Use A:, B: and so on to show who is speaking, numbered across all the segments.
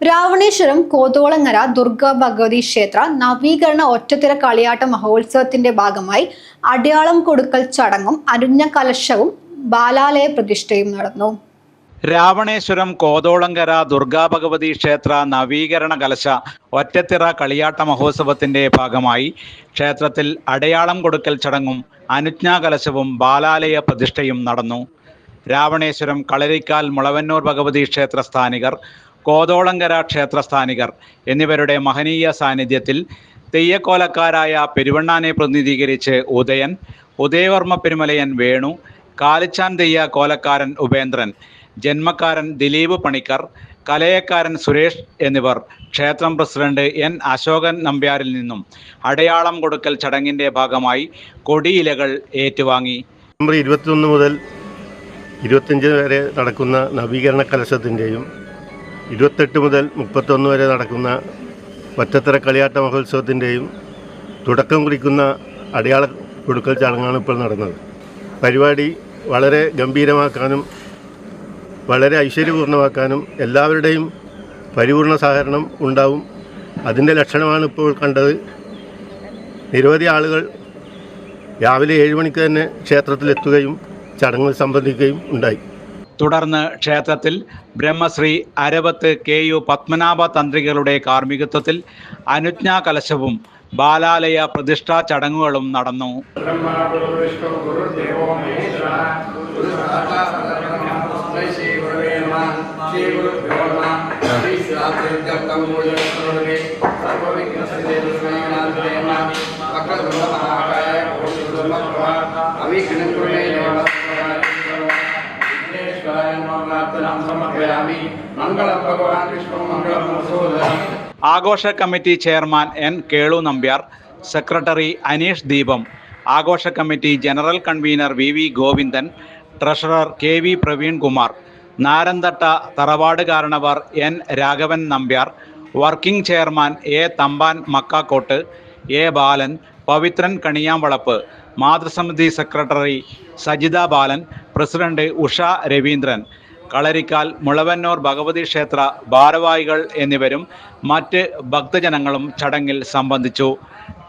A: രാവണേശ്വരം കോതോളങ്ങര ദുർഗാ ഭഗവതി ക്ഷേത്ര നവീകരണ ഒറ്റത്തിര കളിയാട്ട മഹോത്സവത്തിന്റെ ഭാഗമായി അടയാളം കൊടുക്കൽ ചടങ്ങും അനുജ്ഞ കലശവും ബാലാലയ പ്രതിഷ്ഠയും നടന്നു.
B: രാവണേശ്വരം കോതോളങ്കര ദുർഗാ ഭഗവതി ക്ഷേത്ര നവീകരണ കലശ ഒറ്റത്തിറ കളിയാട്ട മഹോത്സവത്തിന്റെ ഭാഗമായി ക്ഷേത്രത്തിൽ അടയാളം കൊടുക്കൽ ചടങ്ങും അനുജ്ഞാ കലശവും ബാലാലയ പ്രതിഷ്ഠയും നടന്നു. രാവണേശ്വരം കളരിക്കാൽ മുളവന്നൂർ ഭഗവതി ക്ഷേത്ര സ്ഥാനികർ, കോതോളങ്കര ക്ഷേത്രസ്ഥാനികർ എന്നിവരുടെ മഹനീയ സാന്നിധ്യത്തിൽ തെയ്യക്കോലക്കാരായ പെരുവണ്ണാനെ പ്രതിനിധീകരിച്ച് ഉദയൻ, ഉദയവർമ്മ പെരുമലയൻ വേണു, കാലിച്ചാൻ തെയ്യ കോലക്കാരൻ ഉപേന്ദ്രൻ, ജന്മക്കാരൻ ദിലീപ് പണിക്കർ, കലയക്കാരൻ സുരേഷ് എന്നിവർ ക്ഷേത്രം പ്രസിഡന്റ് എൻ അശോകൻ നമ്പ്യാരിൽ നിന്നും അടയാളം കൊടുക്കൽ ചടങ്ങിൻ്റെ ഭാഗമായി കൊടിയിലകൾ ഏറ്റുവാങ്ങി.
C: നവംബർ 21 മുതൽ 25 വരെ നടക്കുന്ന നവീകരണ കലശത്തിൻ്റെയും 28 മുതൽ 31 വരെ നടക്കുന്ന ഒറ്റത്തിറ കളിയാട്ട മഹോത്സവത്തിൻ്റെയും തുടക്കം കുറിക്കുന്ന അടയാള കൊടുക്കൽ ചടങ്ങാണ് ഇപ്പോൾ നടന്നത്. പരിപാടി വളരെ ഗംഭീരമാക്കാനും വളരെ ഐശ്വര്യപൂർണ്ണമാക്കാനും എല്ലാവരുടെയും പരിപൂർണ സഹകരണം ഉണ്ടാവും. അതിൻ്റെ ലക്ഷണമാണ് ഇപ്പോൾ കണ്ടത്. നിരവധി ആളുകൾ രാവിലെ 7 മണിക്ക് തന്നെ ക്ഷേത്രത്തിലെത്തുകയും ചടങ്ങിൽ സംബന്ധിക്കുകയും ഉണ്ടായി.
B: തുടർന്ന് ക്ഷേത്രത്തിൽ ബ്രഹ്മശ്രീ അരവത്ത് KU പത്മനാഭ തന്ത്രികളുടെ കാർമ്മികത്വത്തിൽ അനുജ്ഞാ കലശവും ബാലാലയ പ്രതിഷ്ഠാ ചടങ്ങുകളും നടന്നു. ആഘോഷ committee chairman N. Kelu Nambiar, secretary Aneesh Deepam, ആഘോഷ committee general convener VV Govindan, treasurer KV Praveen Kumar, Naranthatta തറവാട് കാരണവർ N. Raghavan Nambiar, working chairman A. Thampan Makkakkott, A. Balan, Pavithran Kaniyamvalappu, മാതൃസമിതി സെക്രട്ടറി സജിത ബാലൻ, പ്രസിഡന്റ് ഉഷ രവീന്ദ്രൻ, കളരിക്കാൽ മുളവന്നൂർ ഭഗവതി ക്ഷേത്ര ഭാരവാഹികൾ എന്നിവരും മറ്റ് ഭക്തജനങ്ങളും ചടങ്ങിൽ സംബന്ധിച്ചു.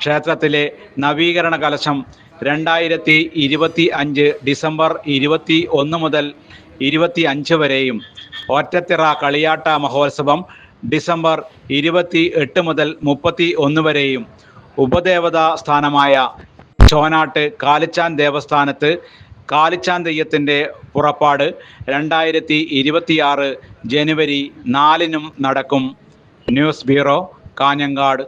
B: ക്ഷേത്രത്തിലെ നവീകരണ കലശം 2025 ഡിസംബർ 21 മുതൽ 25 വരെയും ഒറ്റത്തിറ കളിയാട്ട മഹോത്സവം ഡിസംബർ 28 മുതൽ 31 വരെയും ഉപദേവതാ സ്ഥാനമായ ചോനാട്ട് കാലിച്ചാൻ ദേവസ്ഥാനത്ത് കാലിച്ചാൻ തെയ്യത്തിൻ്റെ പുറപ്പാട് 2026 ജനുവരി 4 നടക്കും. News bureau, Kanhangad.